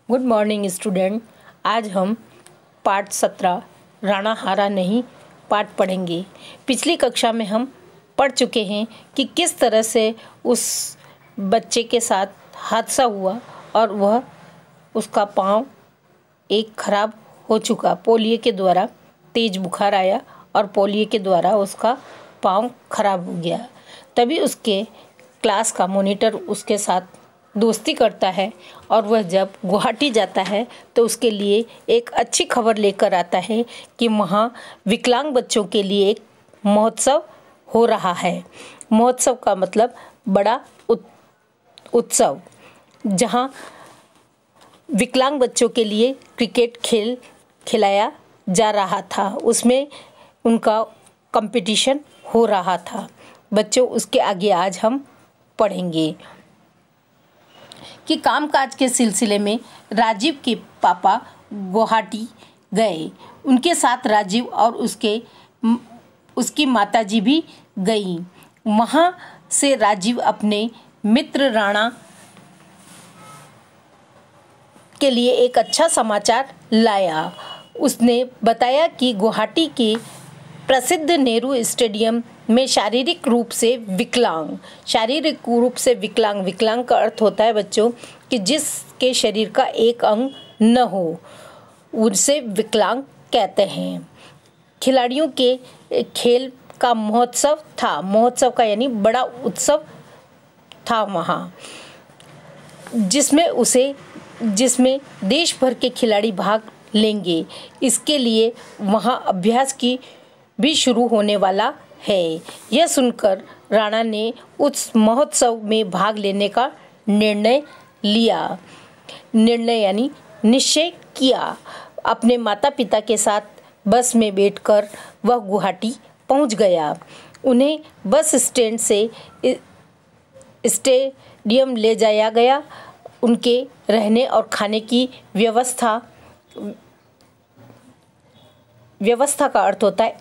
Good morning student. आज हम पाठ 17 राणा हारा नहीं पाठ पढ़ेंगे। पिछली कक्षा में हम पढ़ चुके हैं कि किस तरह से उस बच्चे के साथ हादसा हुआ और वह उसका पाँव एक खराब हो चुका। पोलियो के द्वारा तेज बुखार आया और पोलियो के द्वारा उसका पाँव खराब हो गया। तभी उसके क्लास का मॉनिटर उसके साथ दोस्ती करता है और वह जब गुवाहाटी जाता है तो उसके लिए एक अच्छी खबर लेकर आता है कि वहाँ विकलांग बच्चों के लिए एक महोत्सव हो रहा है। महोत्सव का मतलब बड़ा उत्सव, जहाँ विकलांग बच्चों के लिए क्रिकेट खेल खिलाया जा रहा था। उसमें उनका कंपटीशन हो रहा था। बच्चों, उसके आगे आज हम पढ़ेंगे कि कामकाज के सिलसिले में राजीव के पापा गुवाहाटी गए। उनके साथ राजीव और उसकी माताजी भी गई। वहाँ से राजीव अपने मित्र राणा के लिए एक अच्छा समाचार लाया। उसने बताया कि गुवाहाटी के प्रसिद्ध नेहरू स्टेडियम में शारीरिक रूप से विकलांग का अर्थ होता है बच्चों कि जिसके शरीर का एक अंग न हो, उसे विकलांग कहते हैं। खिलाड़ियों के खेल का महोत्सव था। महोत्सव का यानी बड़ा उत्सव था वहाँ, जिसमें देश भर के खिलाड़ी भाग लेंगे। इसके लिए वहाँ अभ्यास की भी शुरू होने वाला है। यह सुनकर राणा ने उस महोत्सव में भाग लेने का निश्चय किया। अपने माता पिता के साथ बस में बैठकर वह गुवाहाटी पहुंच गया। उन्हें बस स्टैंड से स्टेडियम ले जाया गया। उनके रहने और खाने की व्यवस्था का अर्थ होता है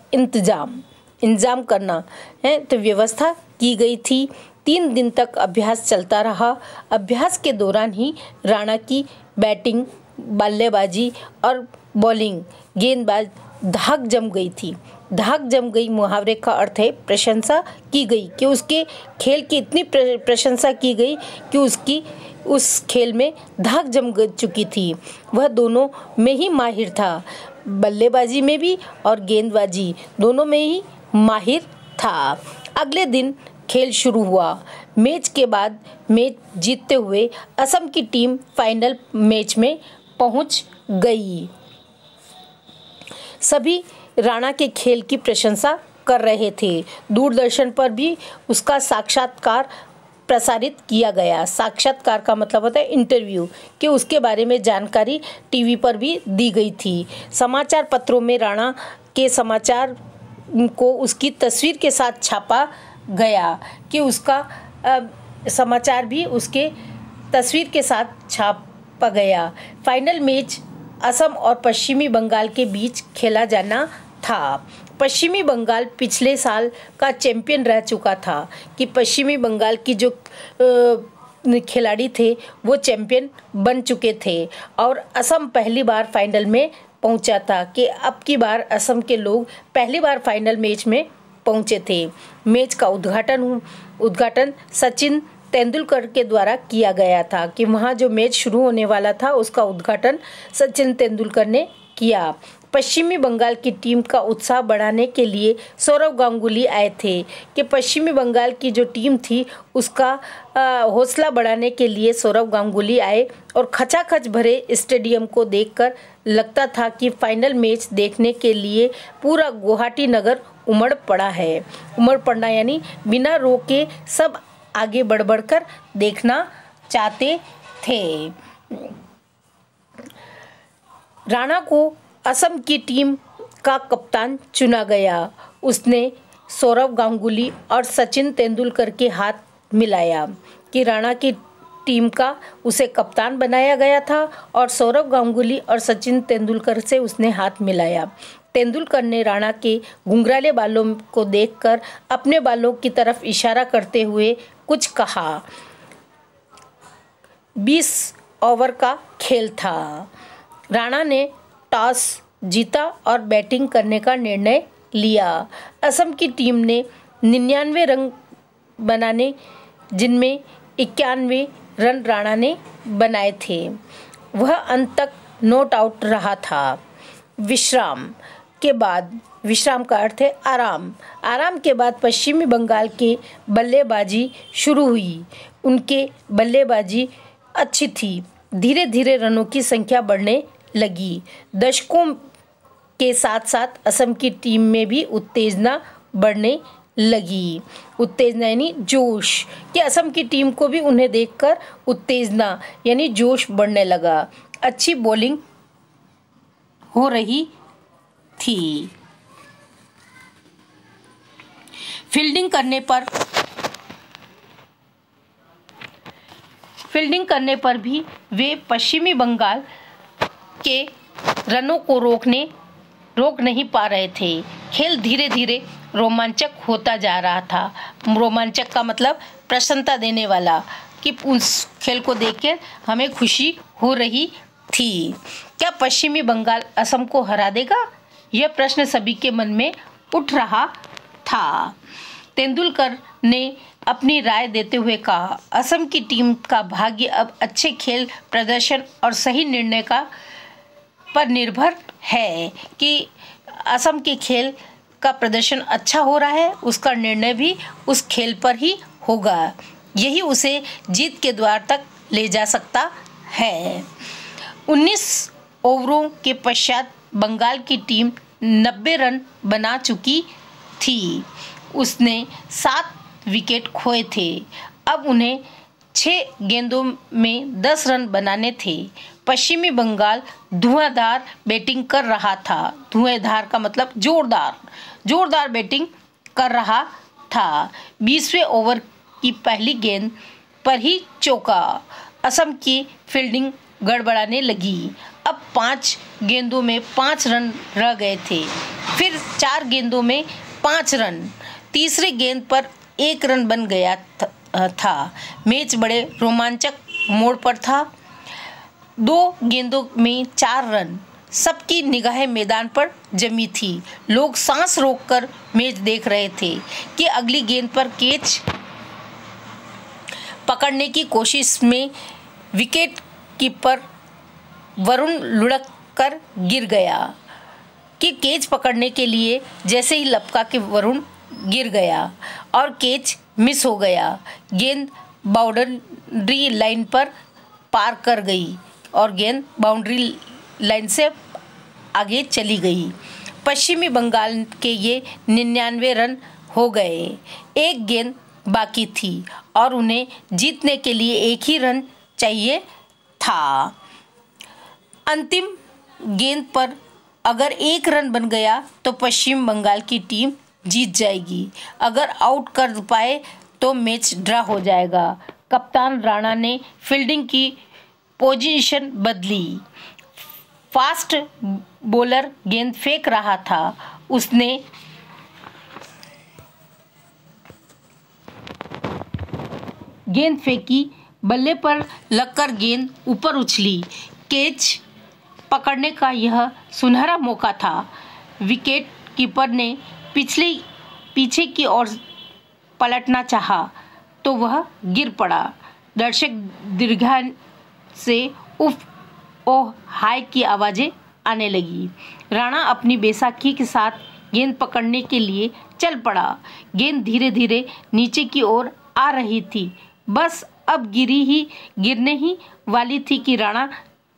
इंतजाम करना है, तो व्यवस्था की गई थी। 3 दिन तक अभ्यास चलता रहा। अभ्यास के दौरान ही राणा की बैटिंग, बल्लेबाजी और बॉलिंग गेंदबाज धाक जम गई थी। धाक जम गई मुहावरे का अर्थ है प्रशंसा की गई, कि उसके खेल की इतनी प्रशंसा की गई कि उसकी उस खेल में धाक जम चुकी थी। वह दोनों में ही माहिर था, बल्लेबाजी में भी और गेंदबाजी दोनों में ही माहिर था। अगले दिन खेल शुरू हुआ। मैच के बाद मैच जीतते हुए असम की टीम फाइनल मैच में पहुंच गई। सभी राणा के खेल की प्रशंसा कर रहे थे। दूरदर्शन पर भी उसका साक्षात्कार प्रसारित किया गया। साक्षात्कार का मतलब होता है इंटरव्यू, कि उसके बारे में जानकारी टीवी पर भी दी गई थी। समाचार पत्रों में राणा के समाचार को उसकी तस्वीर के साथ छापा गया, कि उसका समाचार भी उसके तस्वीर के साथ छापा गया। फाइनल मैच असम और पश्चिमी बंगाल के बीच खेला जाना था। पश्चिमी बंगाल पिछले साल का चैंपियन रह चुका था, कि पश्चिमी बंगाल की जो खिलाड़ी थे वो चैंपियन बन चुके थे, और असम पहली बार फाइनल में पहुंचा था, कि अब की बार असम के लोग पहली बार फाइनल मैच में पहुंचे थे। मैच का उद्घाटन सचिन तेंदुलकर के द्वारा किया गया था, कि वहाँ जो मैच शुरू होने वाला था उसका उद्घाटन सचिन तेंदुलकर ने किया। पश्चिमी बंगाल की टीम का उत्साह बढ़ाने के लिए सौरव गांगुली आए थे, कि पश्चिमी बंगाल की जो टीम थी उसका हौसला बढ़ाने के लिए सौरव गांगुली आए, और खचाखच भरे स्टेडियम को देखकर लगता था कि फाइनल मैच देखने के लिए पूरा गुवाहाटी नगर उमड़ पड़ना यानी बिना रोके सब आगे बढ़कर देखना चाहते थे। राणा को असम की टीम का कप्तान चुना गया। उसने सौरव गांगुली और सचिन तेंदुलकर के हाथ मिलाया, कि राणा की टीम का उसे कप्तान बनाया गया था, और सौरव गांगुली और सचिन तेंदुलकर से उसने हाथ मिलाया। तेंदुलकर ने राणा के घुंघराले बालों को देखकर अपने बालों की तरफ इशारा करते हुए कुछ कहा। 20 ओवर का खेल था। राणा ने टॉस जीता और बैटिंग करने का निर्णय लिया। असम की टीम ने 99 रन बनाने, जिनमें 91 रन राणा ने बनाए थे। वह अंत तक नॉट आउट रहा था। विश्राम के बाद, विश्राम का अर्थ है आराम। आराम के बाद पश्चिमी बंगाल के बल्लेबाजी शुरू हुई। उनके बल्लेबाजी अच्छी थी। धीरे धीरे रनों की संख्या बढ़ने लगी। दर्शकों के साथ साथ असम की टीम में भी उत्तेजना बढ़ने लगी। उत्तेजना यानी जोश, कि असम की टीम को भी उन्हें देखकर उत्तेजना यानी जोश बढ़ने लगा। अच्छी बॉलिंग हो रही थी। फील्डिंग करने पर भी वे पश्चिमी बंगाल के रनों को रोक नहीं पा रहे थे। खेल धीरे धीरे रोमांचक होता जा रहा था। रोमांचक का मतलब प्रसन्नता देने वाला, कि उस खेल को देखकर हमें खुशी हो रही थी। क्या पश्चिमी बंगाल असम को हरा देगा? यह प्रश्न सभी के मन में उठ रहा था। तेंदुलकर ने अपनी राय देते हुए कहा, असम की टीम का भाग्य अब अच्छे खेल प्रदर्शन और सही निर्णय पर निर्भर है। कि असम के खेल का प्रदर्शन अच्छा हो रहा है, उसका निर्णय भी उस खेल पर ही होगा। यही उसे जीत के द्वार तक ले जा सकता है। 19 ओवरों के पश्चात बंगाल की टीम 90 रन बना चुकी थी। उसने 7 विकेट खोए थे। अब उन्हें 6 गेंदों में 10 रन बनाने थे। पश्चिमी बंगाल धुआंधार बैटिंग कर रहा था। धुआंधार का मतलब जोरदार बैटिंग कर रहा था। 20वें ओवर की पहली गेंद पर ही चौका। असम की फील्डिंग गड़बड़ाने लगी। अब 5 गेंदों में 5 रन रह गए थे। फिर 4 गेंदों में 5 रन। तीसरी गेंद पर 1 रन बन गया था। मैच बड़े रोमांचक मोड़ पर था। 2 गेंदों में 4 रन। सबकी निगाहें मैदान पर जमी थी। लोग सांस रोककर मैच देख रहे थे कि अगली गेंद पर कैच पकड़ने की कोशिश में विकेट कीपर वरुण लुढ़क कर गिर गया। कि कैच पकड़ने के लिए जैसे ही लपका के वरुण गिर गया और कैच मिस हो गया। गेंद बाउंड्री लाइन पर पार कर गई और गेंद बाउंड्री लाइन से आगे चली गई। पश्चिमी बंगाल के ये 99 रन हो गए। एक गेंद बाकी थी और उन्हें जीतने के लिए 1 ही रन चाहिए था। अंतिम गेंद पर अगर 1 रन बन गया तो पश्चिम बंगाल की टीम जीत जाएगी। अगर आउट कर पाए तो मैच ड्रा हो जाएगा। कप्तान राणा ने फील्डिंग की पोजीशन बदली। फास्ट बॉलर गेंद फेंक रहा था। उसने गेंद फेंकी, बल्ले पर लगकर गेंद ऊपर उछली। कैच पकड़ने का यह सुनहरा मौका था। विकेट कीपर ने पीछे की ओर पलटना चाहा तो वह गिर पड़ा। दर्शक दीर्घान से उफ ओह हाय की आवाज़ें आने लगी। राणा अपनी बैसाखी के साथ गेंद पकड़ने के लिए चल पड़ा। गेंद धीरे धीरे नीचे की ओर आ रही थी। बस अब गिरने ही वाली थी कि राणा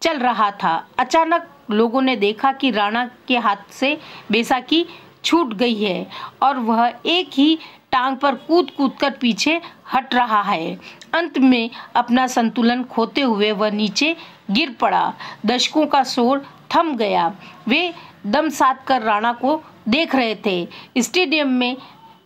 चल रहा था। अचानक लोगों ने देखा कि राणा के हाथ से बैसाखी छूट गई है और वह एक ही टांग पर कूद कर पीछे हट रहा है। अंत में अपना संतुलन खोते हुए वह नीचे गिर पड़ा। दर्शकों का शोर थम गया। वे दम साध कर राणा को देख रहे थे। स्टेडियम में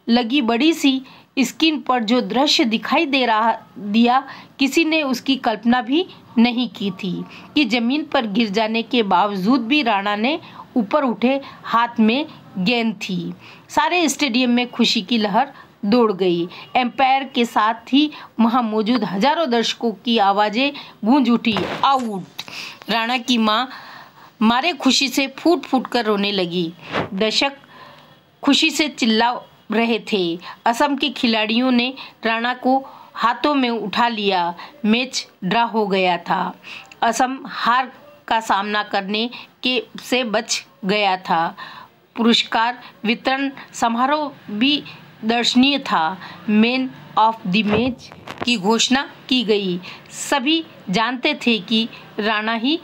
लगी बड़ी सी स्क्रीन पर जो दृश्य दिखाई दिया, किसी ने उसकी कल्पना भी नहीं की थी कि जमीन पर गिर जाने के बावजूद भी राणा ने ऊपर उठे हाथ में गेंद थी। सारे स्टेडियम में खुशी की लहर दौड़ गई। एम्पायर के साथ ही वहां मौजूद हजारों दर्शकों की आवाजें गूंज उठी, आउट। राणा की माँ मारे खुशी से फूट फूट कर रोने लगी। दर्शक खुशी से चिल्ला रहे थे। असम के खिलाड़ियों ने राणा को हाथों में उठा लिया। मैच ड्रा हो गया था। असम हार का सामना करने के से बच गया था। पुरस्कार वितरण समारोह भी दर्शनीय था। मैन ऑफ द मैच की घोषणा की गई। सभी जानते थे कि राणा ही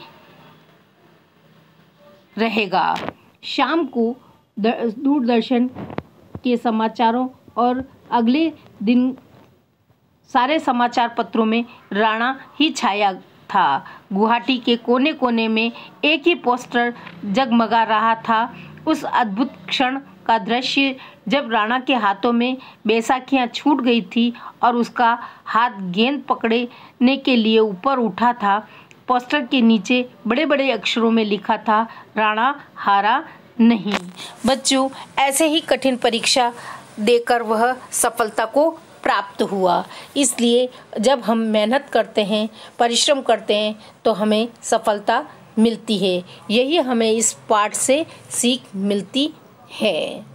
रहेगा। शाम को दूरदर्शन के समाचारों और अगले दिन सारे समाचार पत्रों में राणा ही छाया था। गुवाहाटी के कोने कोने में एक ही पोस्टर जगमगा रहा था। उस अद्भुत क्षण का दृश्य जब राणा के हाथों में बैसाखियां छूट गई थी और उसका हाथ गेंद पकड़ने के लिए ऊपर उठा था। पोस्टर के नीचे बड़े बड़े अक्षरों में लिखा था, राणा हारा नहीं। बच्चों, ऐसे ही कठिन परीक्षा देकर वह सफलता को प्राप्त हुआ। इसलिए जब हम मेहनत करते हैं, परिश्रम करते हैं, तो हमें सफलता मिलती है। यही हमें इस पाठ से सीख मिलती है।